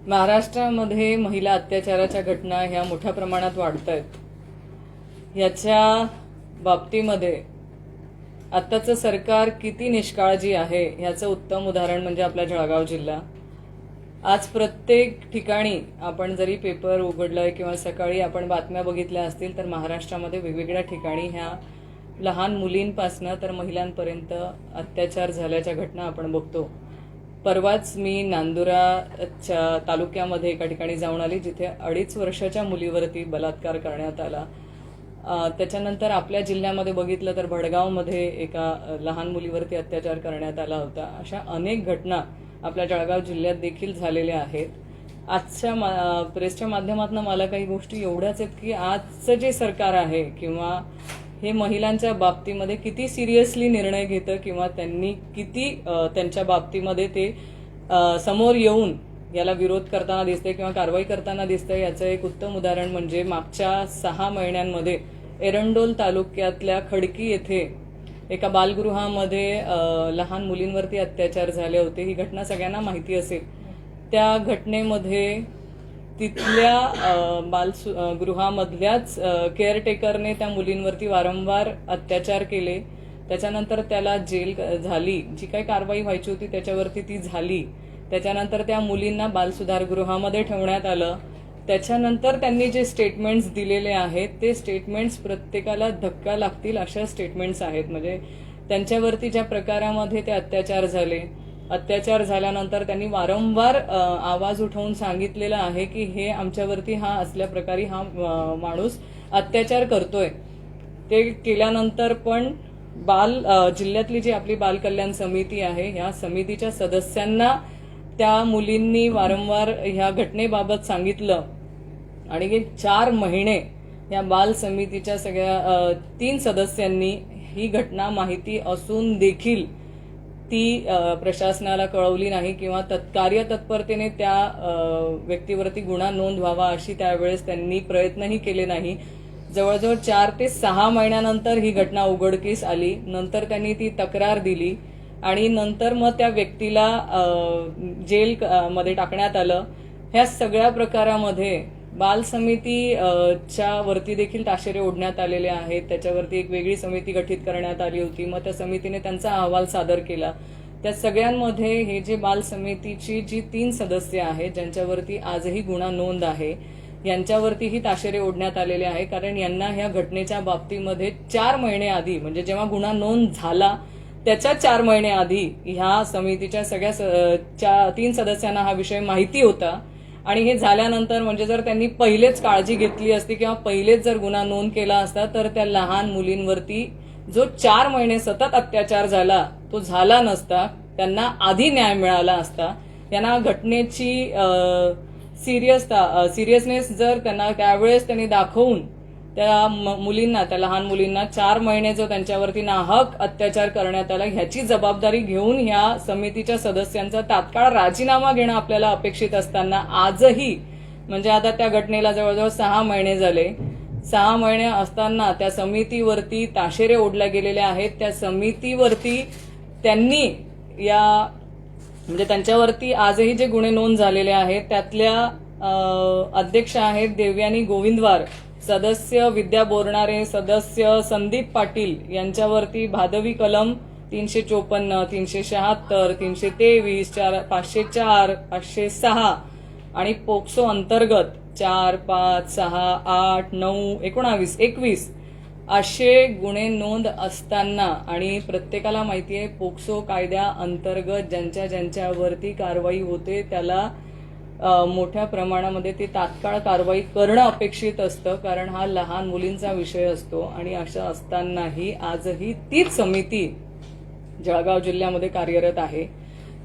महाराष्ट्रामध्ये महिला अत्याचाराच्या घटना ह्या मोठ्या प्रमाणात वाढत आहेत. याच्या बाबतीमध्ये आत्ताचं सरकार किती निष्काळजी आहे ह्याचं उत्तम उदाहरण म्हणजे आपला जळगाव जिल्हा. आज प्रत्येक ठिकाणी आपण जरी पेपर उघडलाय किंवा सकाळी आपण बातम्या बघितल्या असतील तर महाराष्ट्रामध्ये वेगवेगळ्या ठिकाणी ह्या लहान मुलींपासनं तर महिलांपर्यंत अत्याचार झाल्याच्या घटना आपण बघतो. परवाच मी नांदुराच्या तालुक्यामध्ये एका ठिकाणी जाऊन आली जिथे 2.5 वर्षाच्या मुलीवरती बलात्कार करण्यात आला. त्याच्यानंतर आपल्या जिल्ह्यामध्ये बघितलं तर भडगावमध्ये एका लहान मुलीवरती अत्याचार करण्यात आला होता. अशा अनेक घटना आपल्या जळगाव जिल्ह्यात देखील झालेल्या आहेत. आजच्या प्रेसच्या माध्यमातून मला काही गोष्टी एवढ्याच आहेत की आजचं जे सरकार आहे किंवा हे महिलांच्या बाबतीमध्ये किती सिरियसली निर्णय घेतं किंवा त्यांनी किती त्यांच्या बाबतीमध्ये ते समोर येऊन याला विरोध करताना दिसते किंवा कारवाई करताना दिसते. याचं एक उत्तम उदाहरण म्हणजे मागच्या 6 महिन्यांमध्ये एरंडोल तालुक्यातल्या खडकी येथे एका बालगृहामध्ये लहान मुलींवरती अत्याचार झाले होते. ही घटना सगळ्यांना माहिती असेल. त्या घटनेमध्ये तिथल्या बालगृहामधल्याच केअरटेकरने त्या मुलींवरती वारंवार अत्याचार केले. त्याच्यानंतर त्याला जेल झाली. जी काही कारवाई व्हायची होती त्याच्यावरती ती झाली. त्याच्यानंतर त्या मुलींना बालसुधारगृहामध्ये ठेवण्यात आलं. त्याच्यानंतर त्यांनी जे स्टेटमेंट्स दिलेले आहेत ते स्टेटमेंट्स प्रत्येकाला धक्का लागतील अशा स्टेटमेंट्स आहेत. म्हणजे त्यांच्यावरती ज्या प्रकारामध्ये ते अत्याचार झाल्यानंतर त्यांनी वारंवार आवाज उठवून सांगितलेलं आहे की हे आमच्यावरती असल्या प्रकारे हा माणूस अत्याचार करतोय. ते केल्यानंतर पण जिल्ह्यातली जी आपली बाल कल्याण समिती आहे ह्या समितीच्या सदस्यांना त्या मुलींनी वारंवार ह्या घटनेबाबत सांगितलं आणि 4 महिने या बाल समितीच्या सगळ्या 3 सदस्यांनी ही घटना माहिती असून देखील ती प्रशासनाला कळवली नाही किंवा कार्यतत्परतेने त्या व्यक्तीवरती गुन्हा नोंद व्हावा अशी त्यावेळेस त्यांनी प्रयत्नही केले नाही. जवळजवळ 4 ते 6 महिन्यानंतर ही घटना उघडकीस आली. नंतर त्यांनी ती तक्रार दिली आणि नंतर मग त्या व्यक्तीला जेल मध्ये टाकण्यात आलं. ह्या सगळ्या प्रकारामध्ये बाल समितीच्या वरती देखील ताशेरे ओढण्यात आलेले आहेत. त्याच्यावरती एक वेगळी समिती गठीत करण्यात आली होती. मग त्या समितीने त्यांचा अहवाल सादर केला. त्या सगळ्यांमध्ये हे जे बाल समितीची जी 3 सदस्य आहेत ज्यांच्यावरती आजही गुन्हा नोंद आहे यांच्यावरतीही ताशेरे ओढण्यात आलेले आहे. कारण यांना ह्या घटनेच्या बाबतीमध्ये 4 महिने आधी म्हणजे जेव्हा गुन्हा नोंद झाला त्याच्या 4 महिने आधी ह्या समितीच्या सगळ्या 3 सदस्यांना हा विषय माहिती होता. आणि हे झाल्यानंतर म्हणजे जर त्यांनी पहिलेच काळजी घेतली असती किंवा पहिलेच जर गुन्हा नोंद केला असता तर त्या लहान मुलींवरती जो 4 महिने सतत अत्याचार झाला तो झाला नसता. त्यांना आधी न्याय मिळाला असता. त्यांना घटनेची सिरियसनेस जर त्यांना त्यावेळेस त्यांनी दाखवून त्या मुलींना त्या लहान मुलींना 4 महिने जो त्यांच्यावरती नाहक अत्याचार करण्यात आला ह्याची जबाबदारी घेऊन ह्या समितीच्या सदस्यांचा तात्काळ राजीनामा घेणं आपल्याला अपेक्षित असताना आजही म्हणजे आता त्या घटनेला जवळजवळ 6 महिने झाले. 6 महिने असताना त्या समितीवरती ताशेरे ओढले गेलेले आहेत. त्या समितीवरती त्यांनी म्हणजे त्यांच्यावरती आजही जे गुन्हे नोंद झालेले आहेत त्यातल्या अध्यक्ष आहेत देवयानी गोविंदवार, सदस्य विद्या बोरणारे, सदस्य संदीप पाटील यांच्यावरती भादवी कलम 354, 376, 323, 504, 506 आणि पोक्सो अंतर्गत 4, 5, 6, 8, 9, 19, 21 असे गुन्हे नोंद असताना आणि प्रत्येकाला माहिती आहे पोक्सो कायद्या अंतर्गत ज्यांच्यावरती कारवाई होते त्याला मोठ्या प्रमाणामध्ये ती तात्काळ कारवाई करणं अपेक्षित असतं. कारण हा लहान मुलींचा विषय असतो. आणि अशा असतानाही आजही तीच समिती जळगाव जिल्ह्यामध्ये कार्यरत आहे.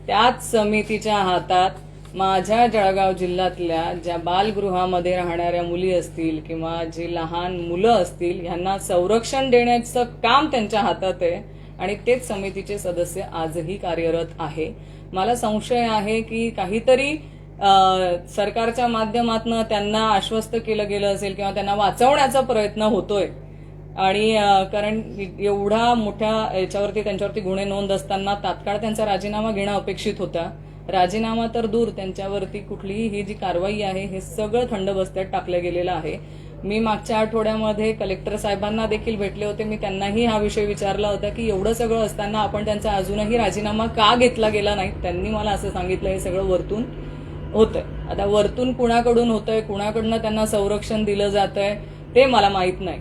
त्याच समितीच्या हातात माझ्या जळगाव जिल्ह्यातल्या ज्या बालगृहामध्ये राहणाऱ्या मुली असतील किंवा जे लहान मुलं असतील यांना संरक्षण देण्याचं काम त्यांच्या हातात आहे आणि तेच समितीचे सदस्य आजही कार्यरत आहे. मला संशय आहे की काहीतरी सरकारच्या माध्यमातून त्यांना आश्वस्त केलं गेलं असेल किंवा त्यांना वाचवण्याचा प्रयत्न होतोय. आणि कारण एवढा मोठ्या याच्यावरती त्यांच्यावरती गुन्हे नोंद असताना तात्काळ त्यांचा राजीनामा घेणं अपेक्षित होता राजीनामा तर दूर, त्यांच्यावरती कुठलीही ही जी कारवाई आहे हे सगळं थंड बस्त्यात टाकलं गेलेलं आहे. मी मागच्या आठवड्यामध्ये कलेक्टर साहेबांना देखील भेटले होते. मी त्यांनाही हा विषय विचारला होता की एवढं सगळं असताना आपण त्यांचा अजूनही राजीनामा का घेतला गेला नाही. त्यांनी मला असं सांगितलं हे सगळं वरतून होतंय. आता वरतून कुणाकडून होतंय, कुणाकडनं त्यांना संरक्षण दिलं जातंय ते मला माहित नाही.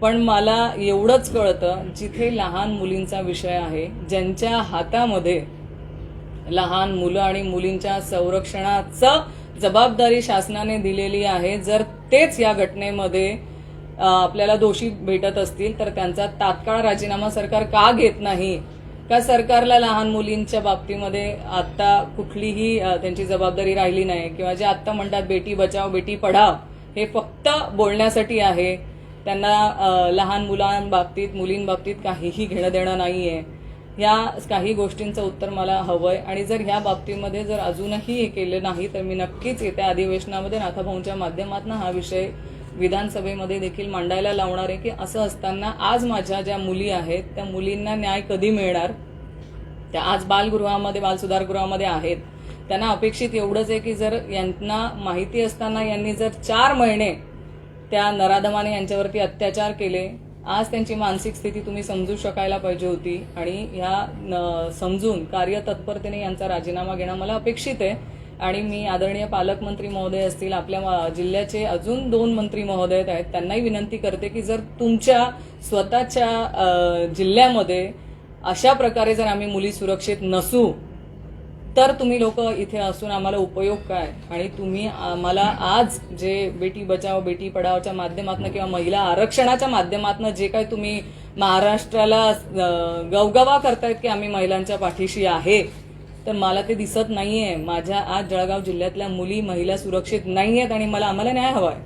पण मला एवढंच कळतं, जिथे लहान मुलींचा विषय आहे, ज्यांच्या हातामध्ये लहान मुलं आणि मुलींच्या संरक्षणाचं जबाबदारी शासनाने दिलेली आहे, जर तेच या घटनेमध्ये आपल्याला दोषी भेटत असतील तर त्यांचा तात्काळ राजीनामा सरकार का घेत नाही? का सरकारला लहान मुलींच्या बाबतीमध्ये आता कुठलीही त्यांची जबाबदारी राहिली नाही? किंवा जे आता म्हणतात बेटी बचाव बेटी पढाव हे फक्त बोलण्यासाठी आहे, त्यांना लहान मुलांबाबतीत मुलींबाबतीत काहीही घेणं देणं नाहीये. ह्या काही गोष्टींचं उत्तर मला हवंय. आणि जर ह्या बाबतीमध्ये जर अजूनही हे केलं नाही तर मी नक्कीच येत्या अधिवेशनामध्ये नाथाभाऊंच्या माध्यमातून हा विषय विधानसभेमध्ये देखील मांडायला लावणार आहे की असं असताना आज माझ्या ज्या मुली आहेत त्या मुलींना न्याय कधी मिळणार? त्या आज बालगृहामध्ये बालसुधारगृहामध्ये आहेत. त्यांना अपेक्षित एवढंच आहे की जर यांना माहिती असताना यांनी जर 4 महिने त्या नराधमाने यांच्यावरती अत्याचार केले, आज त्यांची मानसिक स्थिती तुम्ही समजू शकायला पाहिजे होती. आणि ह्या समजून कार्यतत्परतेने यांचा राजीनामा घेणं मला अपेक्षित आहे. आणि मी आदरणीय पालकमंत्री महोदय असतील, आपल्या जिल्ह्याचे अजून 2 मंत्री महोदय आहेत, त्यांनाही विनंती करते की जर तुमच्या स्वतःच्या जिल्ह्यामध्ये अशा प्रकारे जर आम्ही मुली सुरक्षित नसू तर तुम्ही लोक इथे असून आम्हाला उपयोग काय? आणि तुम्ही आम्हाला आज जे बेटी बचाव बेटी पढावच्या माध्यमातून किंवा महिला आरक्षणाच्या माध्यमातून जे काही तुम्ही महाराष्ट्राला गवगवा करतायत की आम्ही महिलांच्या पाठीशी आहे, तर मला ते दिसत नाहीये. माझ्या आज जळगाव जिल्ह्यातल्या मुली महिला सुरक्षित नाहीयेत आणि आम्हाला न्याय हवाय.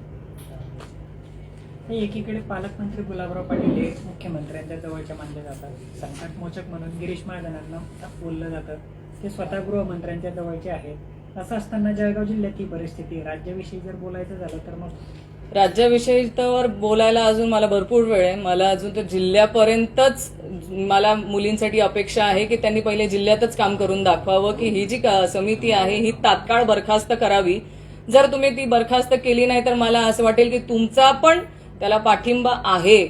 एकीकडे पालकमंत्री गुलाबराव पाटील हे मुख्यमंत्र्यांच्या जवळच्या मानले जातात. संकटमोचक म्हणून गिरीश महाजनांना बोललं जातं. ते स्वतः गृहमंत्र्यांच्या जवळचे आहेत. असं असताना जळगाव जिल्ह्यात ही परिस्थिती, राज्याविषयी जर बोलायचं झालं तर मग राज्याविषयी तर बोलायला अजून मला भरपूर वेळ आहे. मला अजून तर जिल्ह्यापर्यंतच मला मुलींसाठी अपेक्षा आहे की त्यांनी पहिले जिल्ह्यातच काम करून दाखवावं की ही जी समिती आहे ही तात्काळ बरखास्त करावी. जर तुम्ही ती बरखास्त केली नाही तर मला असं वाटेल की तुमचा पण त्याला पाठिंबा आहे.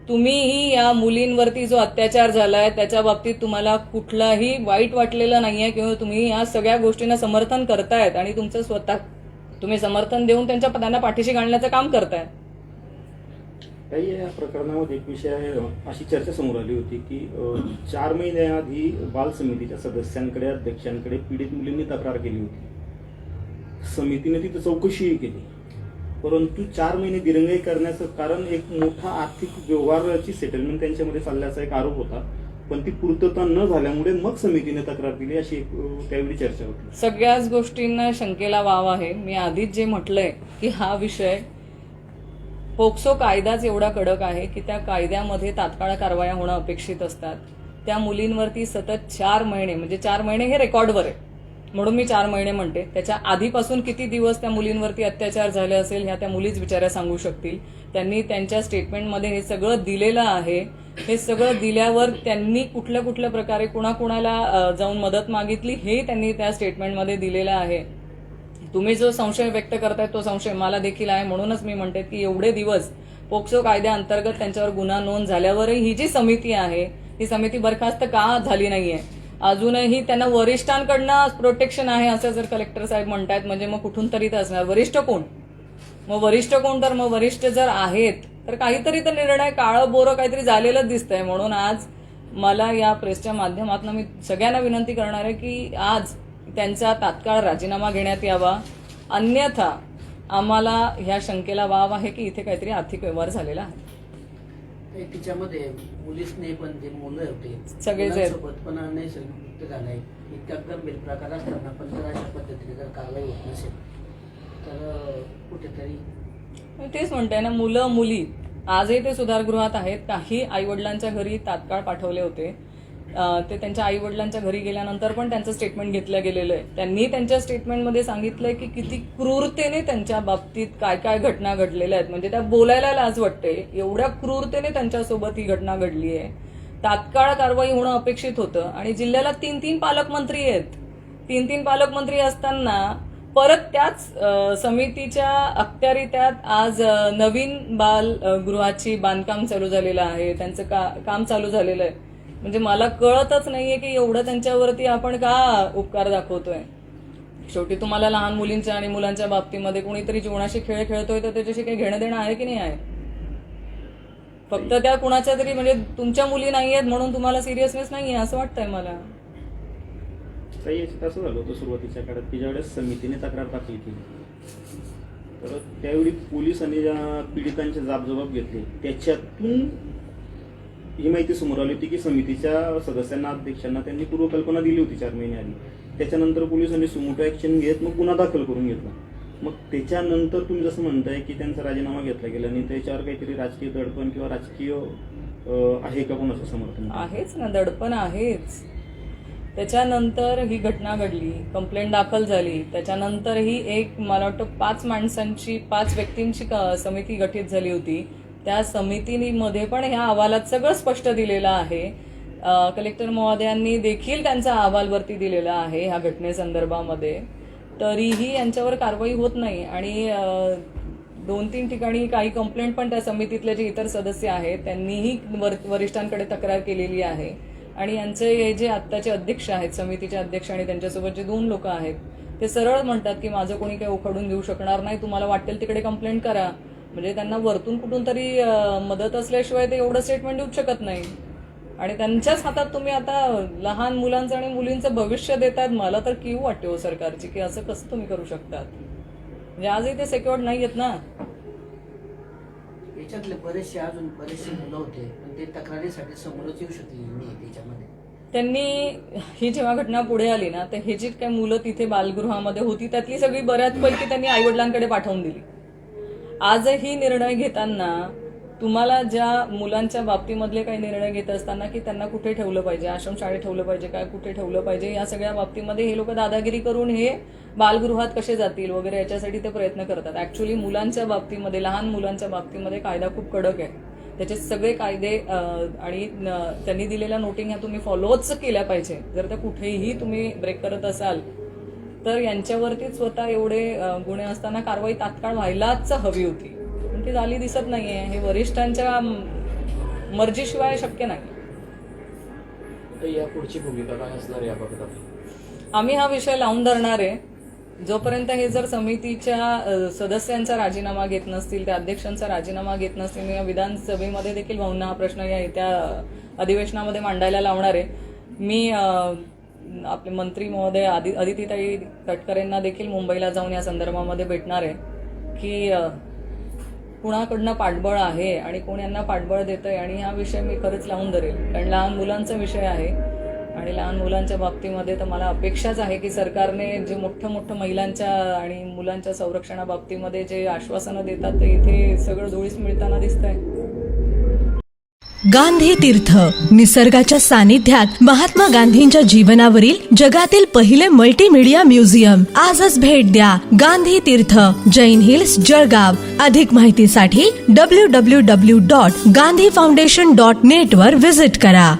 तुम्हीही या मुलींवरती जो अत्याचार झालाय त्याच्या बाबतीत तुम्हाला कुठलाही वाईट वाटलेलं नाहीये किंवा तुम्ही या सगळ्या गोष्टींना समर्थन करतायत आणि तुमचं स्वतः तुम्ही समर्थन देऊन त्यांना पाठीशी घालण्याचं काम करताय. काही या प्रकरणामध्ये एक विषय अशी चर्चा समोर आली होती की 4 महिन्याआधी बाल समितीच्या सदस्यांकडे अध्यक्षांकडे पीडित मुलींनी तक्रार केली होती. समितीने तिथं चौकशीही केली, परंतु 4 महिने दिरंगाई करण्याचं कारण एक मोठा आर्थिक व्यवहाराची सेटलमेंट त्यांच्यामध्ये चालल्याचा एक आरोप होता. पण ती पूर्तता न झाल्यामुळे मग समितीने तक्रार केली अशी एक त्यावेळी चर्चा होती. सगळ्याच गोष्टींना शंकेला वाव आहे. मी आधीच जे म्हटलंय की हा विषय पोक्सो कायदाच एवढा कडक आहे की त्या कायद्यामध्ये तात्काळ कारवाया होणं अपेक्षित असतात. त्या मुलींवरती सतत 4 महिने म्हणजे 4 महिने हे रेकॉर्डवर आहे म्हणून मी 4 महिने म्हणते. त्याच्या आधीपासून किती दिवस त्या मुलींवरती अत्याचार झाले असेल ह्या त्या मुलीच बिचाऱ्या सांगू शकतील. त्यांनी त्यांच्या स्टेटमेंटमध्ये हे सगळं दिलेलं आहे. हे सगळं दिल्यावर त्यांनी कुठल्या कुठल्या प्रकारे कुणाकुणाला जाऊन मदत मागितली हे त्यांनी त्या स्टेटमेंटमध्ये दिलेलं आहे. तुम्ही जो संशय व्यक्त करताय तो संशय मला देखील आहे. म्हणूनच मी म्हणते की एवढे दिवस पोक्सो कायद्याअंतर्गत त्यांच्यावर गुन्हा नोंद झाल्यावरही ही जी समिती आहे ही समिती बरखास्त का झाली नाहीये? अजूनही त्यांना वरिष्ठांकडनं प्रोटेक्शन आहे असं जर कलेक्टर साहेब म्हणतायत म्हणजे मग कुठून तरी तर असणार. वरिष्ठ कोण? मग वरिष्ठ कोण? तर मग वरिष्ठ जर आहेत तर काहीतरी तर निर्णय काळं बोरं काहीतरी झालेलं दिसतंय. म्हणून आज मला या प्रेसच्या माध्यमातून मी सगळ्यांना विनंती करणार आहे की आज त्यांचा तात्काळ राजीनामा घेण्यात यावा. अन्यथा आम्हाला ह्या शंकेला वाव आहे की इथे काहीतरी आर्थिक व्यवहार झालेला आहे. तिच्यामध्ये मुलीच नाही पण जे मुलं होते सगळेच सोबत पण नैसर्गिक झालाय. इतका गंभीर प्रकार असताना पण जर अशा पद्धतीने जर कारवाई होत नसेल तर कुठेतरी तेच म्हणते ना, मुलं मुली आजही ते सुधारगृहात आहेत. काही आईवडिलांच्या घरी तात्काळ पाठवले होते. ते त्यांच्या आईवडिलांच्या घरी गेल्यानंतर पण त्यांचं स्टेटमेंट घेतलं गेलेलं आहे. त्यांनी त्यांच्या स्टेटमेंटमध्ये सांगितलंय की किती क्रूरतेने त्यांच्या बाबतीत काय काय घटना घडलेल्या आहेत. म्हणजे त्या बोलायला लाज वाटते, एवढ्या क्रूरतेने त्यांच्यासोबत ही घटना घडली आहे. तात्काळ कारवाई होणं अपेक्षित होतं. आणि जिल्ह्याला 3 पालकमंत्री आहेत. तीन पालकमंत्री असताना परत त्याच समितीच्या अखत्यारीत्यात आज नवीन बालगृहाची बांधकाम चालू झालेलं आहे, त्यांचं काम चालू झालेलं आहे. म्हणजे मला कळतच नाहीये की एवढं त्यांच्यावरती आपण का उपकार दाखवतोय. शेवटी तुम्हाला लहान मुलींच्या आणि मुलांच्या बाबतीमध्ये कोणीतरी जीवनाशी खेळ खेळतोय तर त्याच्याशी काही घेणं देणं आहे की नाही आहे. फक्त त्या कुणाच्या तरी म्हणजे तुमच्या मुली नाहीयेत म्हणून तुम्हाला सिरियसनेस नाहीये असं वाटतंय मला. काही याच्यात असं झालं होतं सुरुवातीच्या काळात की ज्यावेळेस समितीने तक्रार दाखल केली तर त्यावेळी पोलिसांनी ज्या पीडितांचे जाब घेतले त्याच्यातून ही माहिती समोर आली होती की समितीच्या सदस्यांना अध्यक्षांना त्यांनी पूर्वकल्पना दिली होती 4 महिने आधी. त्याच्यानंतर पोलिसांनी सुमोटो ऍक्शन घेत मग गुन्हा दाखल करून घेतला. मग त्याच्यानंतर तुम्ही जसं म्हणताय की त्यांचा राजीनामा घेतला गेला आणि त्याच्यावर काहीतरी राजकीय दडपण किंवा राजकीय आहे का कोणाचं समर्थन? आहेच ना, दडपण आहेच. त्याच्यानंतर ही घटना घडली, कंप्लेंट दाखल झाली, त्याच्यानंतर ही एक मला वाटतं 5 व्यक्तींची समिती गठीत झाली होती. त्या समितीमध्ये पण ह्या अहवालात सगळं स्पष्ट दिलेलं आहे. कलेक्टर महोदयांनी देखील त्यांचा अहवालवरती दिलेला आहे ह्या घटनेसंदर्भामध्ये. तरीही यांच्यावर कारवाई होत नाही आणि 2-3 ठिकाणी काही कंप्लेंट पण त्या समितीतले जे इतर सदस्य आहेत त्यांनीही वरिष्ठांकडे तक्रार केलेली आहे. आणि यांचे हे जे आत्ताचे अध्यक्ष आहेत, समितीचे अध्यक्ष आणि त्यांच्यासोबत जे 2 लोक आहेत ते सरळ म्हणतात की माझं कोणी काही उखडून घेऊ शकणार नाही, तुम्हाला वाटेल तिकडे कंप्लेंट करा. म्हणजे त्यांना वरतून कुठून तरी मदत असल्याशिवाय ते एवढं स्टेटमेंट देऊच शकत नाही. आणि त्यांच्याच हातात तुम्ही आता लहान मुलांचं आणि मुलींचं भविष्य देतात. मला तर कीव वाटते हो सरकारची की असं कसं तुम्ही करू शकतात. म्हणजे आजही ते सेक्युअर्ड नाही आहेत ना. याच्यातले बरेचसे मुलं होते पण ते तक्रारीसाठी समोरच येऊ शकले नाही. त्याच्यामध्ये त्यांनी ही जेव्हा घटना पुढे आली ना तर हे जी काही मुलं तिथे बालगृहामध्ये होती त्यातली सगळी बऱ्याचपैकी त्यांनी आईवडिलांकडे पाठवून दिली. आजही निर्णय घेताना तुम्हाला ज्या मुलांच्या बाबतीमधले काही निर्णय घेत असताना की त्यांना कुठे ठेवलं पाहिजे, आश्रमशाळेत ठेवलं पाहिजे काय, कुठे ठेवलं पाहिजे, या सगळ्या बाबतीमध्ये हे लोक दादागिरी करून हे बालगृहात कसे जातील वगैरे याच्यासाठी ते प्रयत्न करतात. ऍक्च्युअली मुलांच्या बाबतीमध्ये, लहान मुलांच्या बाबतीमध्ये कायदा खूप कडक आहे. त्याचे सगळे कायदे आणि त्यांनी दिलेल्या नोटिंग ह्या तुम्ही फॉलोच केल्या पाहिजे. जर त्या कुठेही तुम्ही ब्रेक करत असाल तर यांच्यावरती स्वतः एवढे गुन्हे असताना कारवाई तात्काळ व्हायलाच हवी होती. पण ती झाली दिसत नाहीये. हे वरिष्ठांच्या मर्जीशिवाय शक्य नाही. या पुढची भूमिका काय असणार या बाबत? आम्ही हा विषय लावून धरणार आहे. जोपर्यंत हे जर समितीच्या सदस्यांचा राजीनामा घेत नसतील, त्या अध्यक्षांचा राजीनामा घेत नसतील, या विधानसभेमध्ये देखील भाऊंना हा प्रश्न या येत्या अधिवेशनामध्ये मांडायला लावणार आहे. मी आपले मंत्री महोदय अदितीताई तटकरेंना देखील मुंबईला जाऊन या संदर्भामध्ये भेटणार आहे की कुणाकडनं पाठबळ आहे आणि कोण यांना पाठबळ देतंय. आणि हा विषय मी खरंच लावून धरेल कारण लहान मुलांचा विषय आहे. आणि लहान मुलांच्या बाबतीमध्ये तर मला अपेक्षाच आहे की सरकारने जे मोठं महिलांच्या आणि मुलांच्या संरक्षणाबाबतीमध्ये जे आश्वासनं देतात ते इथे सगळं धुळीस मिळताना दिसतंय. गांधी तीर्थ, निसर्गाच्या सानिध्यात महात्मा गांधींच्या जीवनावरील जगातील पहिले मल्टीमीडिया म्युझियम. आजच भेट द्या. गांधी तीर्थ, जैन हिल्स, जळगाव. अधिक माहितीसाठी www.gandhifoundation.net वर व्हिजिट करा.